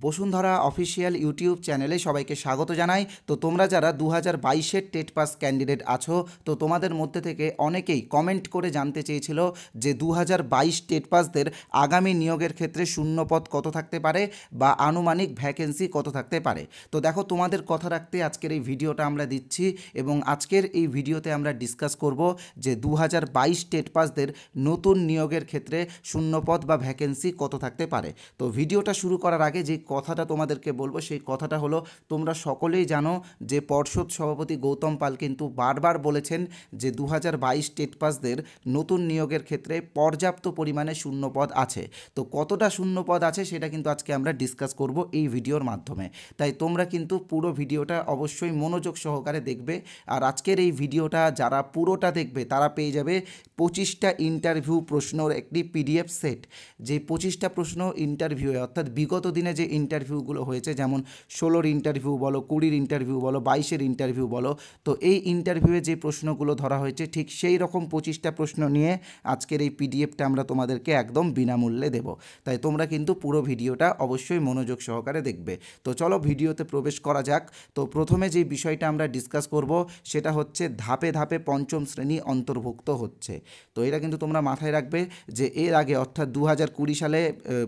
Bashundhara official YouTube চ্যানেলে সবাইকে স্বাগত জানাই। তো তোমরা যারা 2022-এর টেট পাস ক্যান্ডিডেট আছো, তো তোমাদের মধ্যে থেকে অনেকেই কমেন্ট করে জানতে চেয়েছিল যে 2022 টেট পাসদের আগামী নিয়োগের ক্ষেত্রে শূন্যপদ কত থাকতে পারে বা আনুমানিক ভ্যাকেন্সি কত থাকতে পারে। তো দেখো, তোমাদের কথা রাখতে আজকের এই ভিডিওটা আমরা দিচ্ছি এবং আজকের এই ভিডিওতে আমরা ডিসকাস করব যে 2022 টেট পাসদের নতুন নিয়োগের ক্ষেত্রে শূন্যপদ বা ভ্যাকেন্সি কত থাকতে পারে। তো ভিডিওটা শুরু করার আগে যে কথাটা তোমাদেরকে বলবো সেই কথাটা হলো, তোমরা সকলেই জানো যে পর্ষদ সভাপতি গৌতম পাল কিন্তু বারবার বলেছেন যে 2022 টেট পাসদের নতুন নিয়োগের ক্ষেত্রে পর্যাপ্ত পরিমাণে শূন্যপদ আছে। তো কতটা শূন্যপদ আছে সেটা কিন্তু আজকে আমরা ডিসকাস করব এই ভিডিওর মাধ্যমে। তাই তোমরা কিন্তু পুরো ভিডিওটা অবশ্যই মনোযোগ সহকারে দেখবে। আর আজকের এই ভিডিওটা যারা পুরোটা দেখবে তারা পেয়ে যাবে 25টা ইন্টারভিউ প্রশ্নর একটি পিডিএফ সেট। যে 25টা প্রশ্ন ইন্টারভিউয়ে, অর্থাৎ বিগত দিনে যে ইন্টারভিউগুলো হয়েছে, যেমন 16-র ইন্টারভিউ বলো, 20-র ইন্টারভিউ বলো, 22-এর ইন্টারভিউ বলো, তো এই ইন্টারভিউয়ে যে প্রশ্নগুলো ধরা হয়েছে ঠিক সেই রকম 25টা প্রশ্ন নিয়ে আজকের এই পিডিএফটা আমরা তোমাদেরকে একদম বিনামূল্যে দেব। তাই তোমরা কিন্তু পুরো ভিডিওটা অবশ্যই মনোযোগ সহকারে দেখবে। তো চলো ভিডিওতে প্রবেশ করা যাক। তো প্রথমে যে বিষয়টা আমরা ডিসকাস করব সেটা হচ্ছে ধাপে ধাপে পঞ্চম শ্রেণী অন্তর্ভুক্ত হচ্ছে। তো এটা কিন্তু তোমরা মাথায় রাখবে যে এর আগে অর্থাৎ 2020 সালে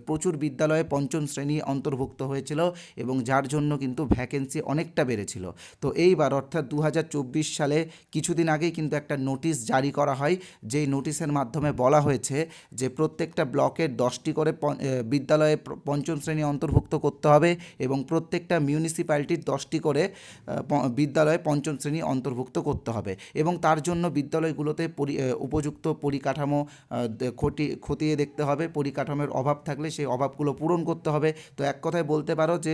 প্রচুর বিদ্যালয়ে পঞ্চম শ্রেণী অন্তর্ভুক্ত হয়েছিল এবং যার জন্য কিন্তু ভ্যাকেন্সি অনেকটা বেড়েছিল। তো এইবার অর্থাৎ 2024 সালে কিছুদিন আগেই কিন্তু একটা নোটিশ জারি করা হয়, যেই নোটিশের মাধ্যমে বলা হয়েছে যে প্রত্যেকটা ব্লকের 10টি করে বিদ্যালয়ে পঞ্চম শ্রেণী অন্তর্ভুক্ত করতে হবে এবং প্রত্যেকটা মিউনিসিপ্যালিটির 10টি করে বিদ্যালয়ে পঞ্চম শ্রেণী অন্তর্ভুক্ত করতে হবে এবং তার জন্য বিদ্যালয়গুলোতে উপযুক্ত পরিকাঠামো খতিয়ে দেখতে হবে। পরিকাঠামোর অভাব থাকলে সেই অভাবগুলো পূরণ করতে হবে। তো এক কথায় বলতে পারো যে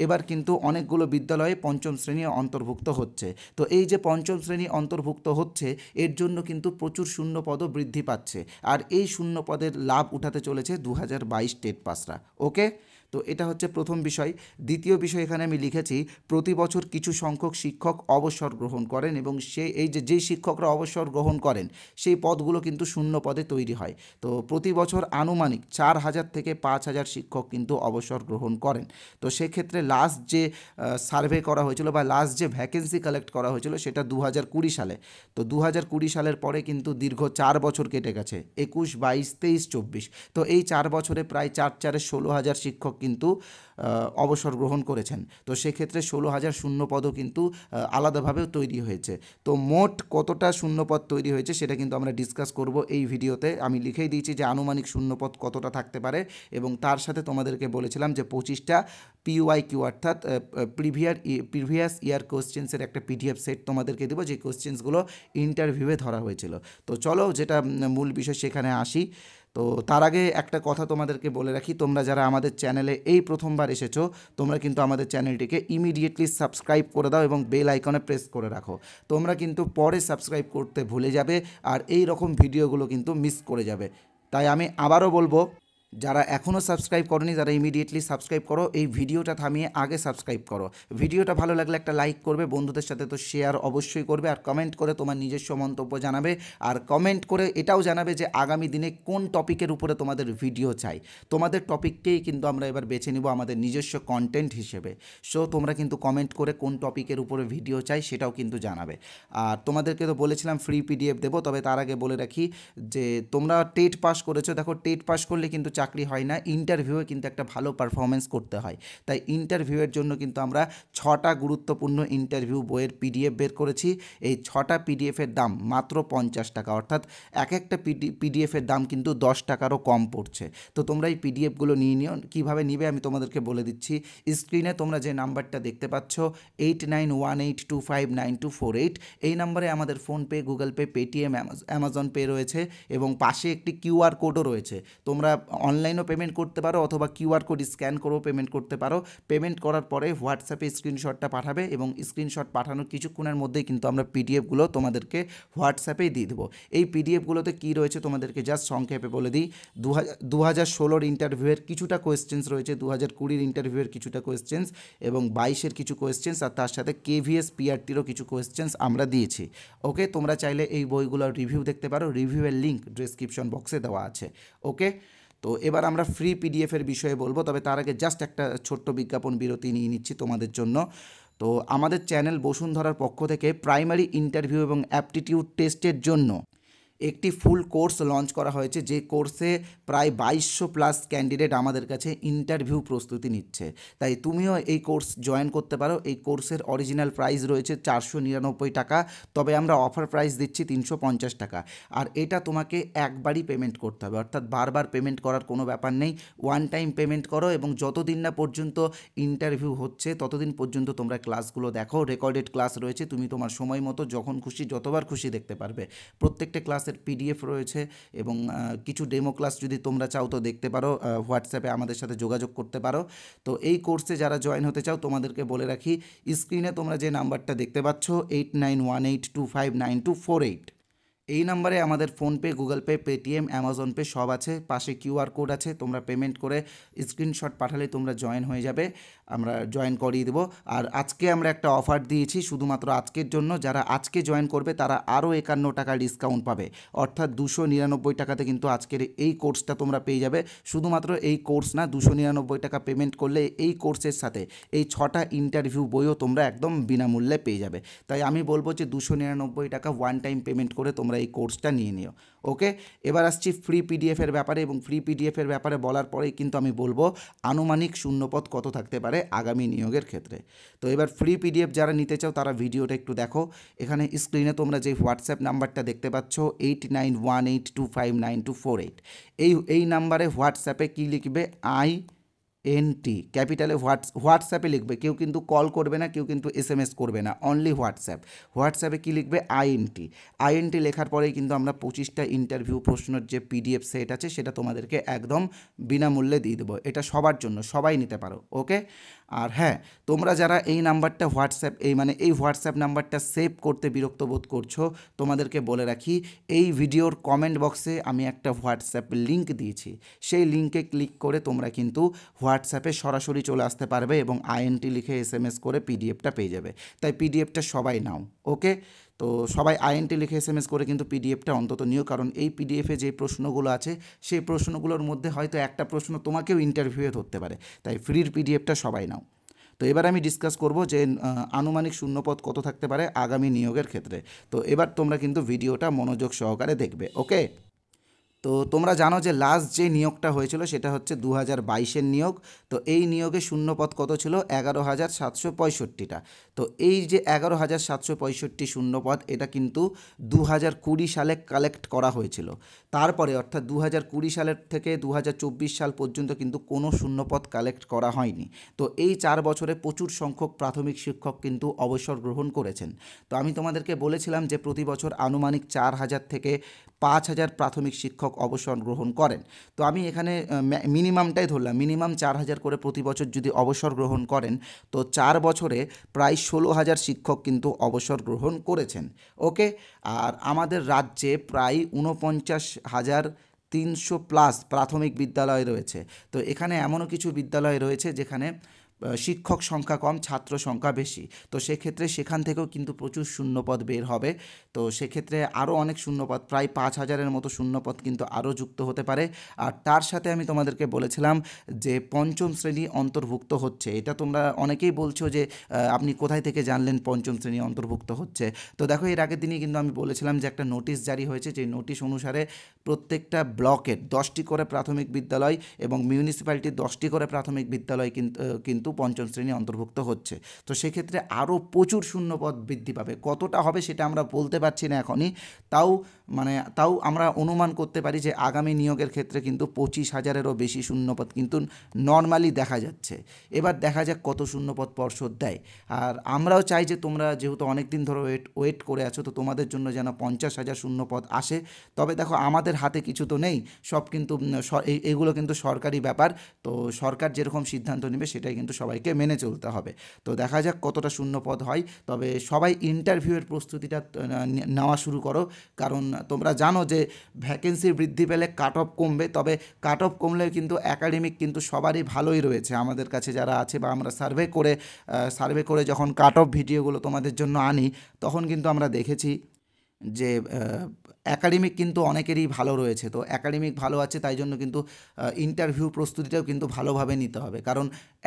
এবার কিন্তু অনেকগুলো বিদ্যালয়ে পঞ্চম শ্রেণী অন্তর্ভুক্ত হচ্ছে। তো এই যে পঞ্চম শ্রেণী অন্তর্ভুক্ত হচ্ছে, এর জন্য কিন্তু প্রচুর শূন্যপদও বৃদ্ধি পাচ্ছে, আর এই শূন্যপদের লাভ উঠাতে চলেছে 2022 টেট পাসরা। ওকে, তো এটা হচ্ছে প্রথম বিষয়। দ্বিতীয় বিষয় এখানে আমি লিখেছি, প্রতি বছর কিছু সংখ্যক শিক্ষক অবসর গ্রহণ করেন এবং যেই শিক্ষকরা অবসর গ্রহণ করেন সেই পদগুলো কিন্তু শূন্য পদে তৈরি হয়। তো প্রতি বছর আনুমানিক 4,000 থেকে 5,000 শিক্ষক কিন্তু অবসর গ্রহণ করেন। তো সেক্ষেত্রে লাস্ট যে সার্ভে করা হয়েছিল বা লাস্ট যে ভ্যাকেন্সি কালেক্ট করা হয়েছিল সেটা 2020 সালে। তো 2020 সালের পরে কিন্তু দীর্ঘ 4 বছর কেটে গেছে, 21, 22, 23, 24। তো এই 4 বছরে প্রায় 16,000 শিক্ষক কিন্তু অবসর গ্রহণ করেছেন। তো সেক্ষেত্রে 16,000 শূন্যপদও কিন্তু আলাদাভাবেও তৈরি হয়েছে। তো মোট কতটা শূন্যপদ তৈরি হয়েছে সেটা কিন্তু আমরা ডিসকাস করব এই ভিডিওতে। আমি লিখেই দিয়েছি যে আনুমানিক শূন্যপদ কতটা থাকতে পারে এবং তার সাথে তোমাদেরকে বলেছিলাম যে 25টা পিওয়াইকিউ অর্থাৎ প্রিভিয়াস ইয়ার কোশ্চেন্সের একটা পিডিএফ সেট তোমাদেরকে দেবো, যে কোশ্চেন্সগুলো ইন্টারভিউয়ে ধরা হয়েছিল। তো চলো যেটা মূল বিষয় সেখানে আসি। তো তার আগে একটা কথা তোমাদেরকে বলে রাখি, তোমরা যারা আমাদের চ্যানেলে এই প্রথমবার এসেছো তোমরা কিন্তু আমাদের চ্যানেলটিকে ইমিডিয়েটলি সাবস্ক্রাইব করে দাও এবং বেল আইকনে প্রেস করে রাখো। তোমরা কিন্তু পরে সাবস্ক্রাইব করতে ভুলে যাবে আর এই রকম ভিডিওগুলো কিন্তু মিস করে যাবে। তাই আমি আবারও বলবো, যারা এখনও সাবস্ক্রাইব করোনি তারা ইমিডিয়েটলি সাবস্ক্রাইব করো, এই ভিডিওটা থামিয়ে আগে সাবস্ক্রাইব করো। ভিডিওটা ভালো লাগলে একটা লাইক করবে, বন্ধুদের সাথে তো শেয়ার অবশ্যই করবে, আর কমেন্ট করে তোমার নিজস্ব মন্তব্য জানাবে। আর কমেন্ট করে এটাও জানাবে যে আগামী দিনে কোন টপিকের উপরে তোমাদের ভিডিও চাই। তোমাদের টপিককেই কিন্তু আমরা এবার বেছে নিব আমাদের নিজস্ব কন্টেন্ট হিসেবে। সো তোমরা কিন্তু কমেন্ট করে কোন টপিকের উপরে ভিডিও চাই সেটাও কিন্তু জানাবে। আর তোমাদেরকে তো বলেছিলাম ফ্রি পিডিএফ দেবো, তবে তার আগে বলে রাখি যে তোমরা টেট পাস করেছো, দেখো টেট পাস করলে কিন্তু চাকরি হয় না, ইন্টারভিউয়ে কিন্তু একটা ভালো পারফরমেন্স করতে হয়। তাই ইন্টারভিউয়ের জন্য কিন্তু আমরা 6টা গুরুত্বপূর্ণ ইন্টারভিউ বইয়ের পিডিএফ বের করেছি। এই 6টা পিডিএফের দাম মাত্র 50 টাকা, অর্থাৎ এক একটা পিডিএফের দাম কিন্তু 10 টাকারও কম পড়ছে। তো তোমরা এই পিডিএফগুলো নিয়ে নিও। কীভাবে নিবে আমি তোমাদেরকে বলে দিচ্ছি। স্ক্রিনে তোমরা যে নাম্বারটা দেখতে পাচ্ছ 8918259248, এই নাম্বারে আমাদের PhonePe, Google pay, Paytm, Amazon pay রয়েছে এবং পাশে একটি কিউআর কোডও রয়েছে। তোমরা অনলাইনও পেমেন্ট করতে পারো অথবা কিউআর কোড স্ক্যান করেও পেমেন্ট করতে পারো। পেমেন্ট করার পরে হোয়াটসঅ্যাপে স্ক্রিনশটটা পাঠাবে এবং স্ক্রিনশট পাঠানোর কিছুক্ষণের মধ্যেই কিন্তু আমরা পিডিএফগুলো তোমাদেরকে হোয়াটসঅ্যাপেই দিয়ে দেবো। এই পিডিএফগুলোতে কী রয়েছে তোমাদেরকে জাস্ট সংক্ষেপে বলে দিই। 2016-র ইন্টারভিউয়ের কিছুটা কোয়েশ্চেন্স রয়েছে, 2020-র ইন্টারভিউয়ের কিছুটা কোয়েশ্চেন্স এবং 22-এর কিছু কোয়েশ্চেন্স, আর তার সাথে কেভিএস পিআরটিরও কিছু কোয়েশ্চেন্স আমরা দিয়েছি। ওকে, তোমরা চাইলে এই বইগুলোর রিভিউ দেখতে পারো, রিভিউয়ের লিঙ্ক ডেসক্রিপশন বক্সে দেওয়া আছে। ওকে, তো এবার আমরা ফ্রি পিডিএফের বিষয়ে বলবো, তবে তার আগে জাস্ট একটা ছোট্ট বিজ্ঞাপন বিরতি নিয়ে নিচ্ছি তোমাদের জন্য। তো আমাদের চ্যানেল বসুন্ধরার পক্ষ থেকে প্রাইমারি ইন্টারভিউ এবং অ্যাপটিটিউড টেস্টের জন্য একটি ফুল কোর্স লঞ্চ করা হয়েছে, যে কোর্সে প্রায় 2200+ ক্যান্ডিডেট আমাদের কাছে ইন্টারভিউ প্রস্তুতি নিচ্ছে। তাই তুমিও এই কোর্স জয়েন করতে পারো। এই কোর্সের অরিজিনাল প্রাইস রয়েছে 499 টাকা, তবে আমরা অফার প্রাইস দিচ্ছি 350 টাকা। আর এটা তোমাকে একবারই পেমেন্ট করতে হবে, অর্থাৎ বারবার পেমেন্ট করার কোনো ব্যাপার নেই। ওয়ান টাইম পেমেন্ট করো এবং যতদিন না পর্যন্ত ইন্টারভিউ হচ্ছে ততদিন পর্যন্ত তোমরা ক্লাসগুলো দেখো। রেকর্ডেড ক্লাস রয়েছে, তুমি তোমার সময় মতো যখন খুশি যতবার খুশি দেখতে পারবে। প্রত্যেকটা ক্লাসের পিডিএফ রয়েছে এবং কিছু ডেমো ক্লাস যদি তোমরা চাও তো দেখতে পারো, হোয়াটসঅ্যাপে আমাদের সাথে যোগাযোগ করতে পারো। তো এই কোর্সে যারা জয়েন হতে চাও তোমাদেরকে বলে রাখি, স্ক্রিনে তোমরা যে নাম্বারটা দেখতে পাচ্ছ 8918259248, এই নাম্বারে আমাদের PhonePe, Google pay, Paytm, Amazon pay সব আছে। পাশে কিউআর কোড আছে, তোমরা পেমেন্ট করে স্ক্রিনশট পাঠালে তোমরা জয়েন হয়ে যাবে, আমরা জয়েন করিয়ে দেবো। আর আজকে আমরা একটা অফার দিয়েছি শুধুমাত্র আজকের জন্য। যারা আজকে জয়েন করবে তারা আরও 51 টাকা ডিসকাউন্ট পাবে, অর্থাৎ 299 টাকাতে কিন্তু আজকের এই কোর্সটা তোমরা পেয়ে যাবে। শুধুমাত্র এই কোর্স না, 299 টাকা পেমেন্ট করলে এই কোর্সের সাথে এই 6টা ইন্টারভিউ বইও তোমরা একদম বিনামূল্যে পেয়ে যাবে। তাই আমি বলবো যে 299 টাকা ওয়ান টাইম পেমেন্ট করে তোমরা এই কোর্সটা নিয়ে নিও। ওকে, এবার আসছি ফ্রি পিডিএফের ব্যাপারে, এবং ফ্রি পিডিএফের ব্যাপারে বলার পরেই কিন্তু আমি বলবো আনুমানিক শূন্যপদ কত থাকতে পারে আগামী নিয়োগের ক্ষেত্রে। তো এবার ফ্রি পিডিএফ যারা নিতে চাও তারা ভিডিওটা একটু দেখো। এখানে স্ক্রিনে তোমরা যে হোয়াটসঅ্যাপ নাম্বারটা দেখতে পাচ্ছ 8918259248, এই নাম্বারে হোয়াটসঅ্যাপে কি লিখবে, INT ক্যাপিটালে হোয়াটসঅ্যাপে লিখবে। কেউ কিন্তু কল করবে না, কেউ কিন্তু SMS করবে না, অনলি হোয়াটসঅ্যাপে কি লিখবে, INT লেখার পরেই কিন্তু আমরা 25টা ইন্টারভিউ প্রশ্নের যে পিডিএফ সেট আছে সেটা তোমাদেরকে একদম বিনামূল্যে দিয়ে দেবো। এটা সবার জন্য, সবাই নিতে পারো। ওকে, আর হ্যাঁ, তোমরা যারা এই নাম্বারটা এই হোয়াটসঅ্যাপ নাম্বারটা সেভ করতে বিরক্ত বোধ করছো, তোমাদেরকে বলে রাখি এই ভিডিওর কমেন্ট বক্সে আমি একটা হোয়াটসঅ্যাপ লিঙ্ক দিয়েছি। সেই লিঙ্কে ক্লিক করে তোমরা কিন্তু হোয়াটসঅ্যাপে সরাসরি চলে আসতে পারবে এবং INT লিখে SMS করে পিডিএফটা পেয়ে যাবে। তাই পিডিএফটা সবাই নাও। ওকে, তো সবাই INT লিখে SMS করে কিন্তু পিডিএফটা অন্তত নিও, কারণ এই পিডিএফে যে প্রশ্নগুলো আছে সেই প্রশ্নগুলোর মধ্যে হয়তো একটা প্রশ্ন তোমাকেও ইন্টারভিউয়ে ধরতে পারে। তাই ফ্রির পিডিএফটা সবাই নাও। তো এবার আমি ডিসকাস করব যে আনুমানিক শূন্যপদ কত থাকতে পারে আগামী নিয়োগের ক্ষেত্রে। তো এবার তোমরা কিন্তু ভিডিওটা মনোযোগ সহকারে দেখবে। ওকে, তো তোমরা জানো যে লাস্ট যে নিয়োগটা হয়েছিল সেটা হচ্ছে 2022-এর নিয়োগ। তো এই নিয়োগে শূন্যপদ কত ছিল, 11,765টা। তো এই যে 11,765 শূন্যপদ, এটা কিন্তু 2020 সালে কালেক্ট করা হয়েছিল। তারপরে অর্থাৎ 2020 সালের থেকে 2024 সাল পর্যন্ত কিন্তু কোনো শূন্যপদ কালেক্ট করা হয়নি। তো এই 4 বছরে প্রচুর সংখ্যক প্রাথমিক শিক্ষক কিন্তু অবসর গ্রহণ করেছেন। তো আমি তোমাদেরকে বলেছিলাম যে প্রতি বছর আনুমানিক 4,000 থেকে 5,000 প্রাথমিক শিক্ষক অবসর গ্রহণ করেন। তো আমি এখানে মিনিমামটাই ধরলাম, মিনিমাম 4,000 করে প্রতি বছর যদি অবসর গ্রহণ করেন, তো 4 বছরে প্রায় 16,000 শিক্ষক কিন্তু অবসর গ্রহণ করেছেন। ওকে, আর আমাদের রাজ্যে প্রায় 49,300+ প্রাথমিক বিদ্যালয় রয়েছে। তো এখানে এমনও কিছু বিদ্যালয় রয়েছে যেখানে শিক্ষক সংখ্যা কম, ছাত্র সংখ্যা বেশি। তো সেক্ষেত্রে সেখান থেকেও কিন্তু প্রচুর শূন্যপদ বের হবে। তো সেক্ষেত্রে আরও অনেক শূন্যপদ, প্রায় 5,000-এর মতো শূন্যপদ কিন্তু আরও যুক্ত হতে পারে। আর তার সাথে আমি তোমাদেরকে বলেছিলাম যে পঞ্চম শ্রেণী অন্তর্ভুক্ত হচ্ছে। এটা তোমরা অনেকেই বলছো যে আপনি কোথায় থেকে জানলেন পঞ্চম শ্রেণী অন্তর্ভুক্ত হচ্ছে। তো দেখো, এর আগের দিনই কিন্তু আমি বলেছিলাম যে একটা নোটিশ জারি হয়েছে, যে নোটিশ অনুসারে প্রত্যেকটা ব্লকের 10টি করে প্রাথমিক বিদ্যালয় এবং মিউনিসিপ্যালিটির 10টি করে প্রাথমিক বিদ্যালয় কিন্তু পঞ্চম শ্রেণী অন্তর্ভুক্ত হচ্ছে। তো সেক্ষেত্রে আরও প্রচুর শূন্যপদ বৃদ্ধি পাবে। কতটা হবে সেটা আমরা বলতে পারছি না এখনই, তাও আমরা অনুমান করতে পারি যে আগামী নিয়োগের ক্ষেত্রে কিন্তু 25,000-এরও বেশি শূন্যপদ কিন্তু নর্মালি দেখা যাচ্ছে। এবার দেখা যাক কত শূন্যপদ পর্ষদ দেয়। আর আমরাও চাই যে তোমরা যেহেতু অনেক দিন ধরে ওয়েট করে আছো, তো তোমাদের জন্য যেন 50,000 শূন্যপদ আসে। তবে দেখো, আমাদের হাতে কিছু তো নেই, সব কিন্তু এগুলো কিন্তু সরকারি ব্যাপার। তো সরকার যেরকম সিদ্ধান্ত নেবে সেটাই কিন্তু সবাইকে মেনে চলতে হবে। তো দেখা যাক কতটা শূন্যপদ হয়। তবে সবাই ইন্টারভিউয়ের প্রস্তুতিটা নেওয়া শুরু করো, কারণ তোমরা জানো যে ভ্যাকেন্সি বৃদ্ধি পেলে কাট অফ কমবে। তবে কাট অফ কমলে কিন্তু একাডেমিক কিন্তু সবারই ভালোই রয়েছে আমাদের কাছে যারা আছে, বা আমরা সার্ভে করে যখন কাট অফ ভিডিওগুলো তোমাদের জন্য আনি, তখন কিন্তু আমরা দেখেছি যে একাডেমিক কিন্তু অনেকেরই ভালো রয়েছে, তো একাডেমিক ভালো আছে তাই জন্য কিন্তু ইন্টারভিউ প্রস্তুতিটাও কিন্তু ভালোভাবে নিতে হবে, কারণ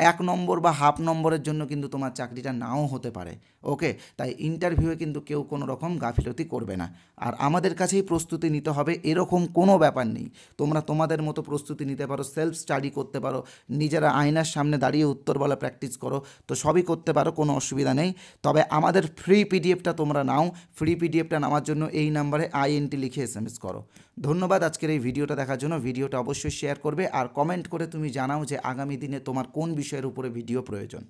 1 নম্বর বা হাফ নম্বরের জন্য কিন্তু তোমার চাকরিটা নাও হতে পারে। ওকে, তাই ইন্টারভিউয়ে কিন্তু কেউ কোনো রকম গাফিলতি করবে না। আর আমাদের কাছেই প্রস্তুতি নিতে হবে এরকম কোনো ব্যাপার নেই। তোমরা তোমাদের মতো প্রস্তুতি নিতে পারো, সেলফ স্টাডি করতে পারো, নিজেরা আয়নার সামনে দাঁড়িয়ে উত্তর বলা প্র্যাকটিস করো, তো সবই করতে পারো, কোনো অসুবিধা নেই। তবে আমাদের ফ্রি পিডিএফটা তোমরা নাও। ফ্রি পিডিএফটা নেওয়ার জন্য এই নাম্বারে INT লিখে SMS করো। ধন্যবাদ আজকের এই ভিডিওটা দেখার জন্য। ভিডিওটা অবশ্যই শেয়ার করবে আর কমেন্ট করে তুমি জানাও যে আগামী দিনে তোমার কোন বিষয়ের উপরে ভিডিও প্রয়োজন।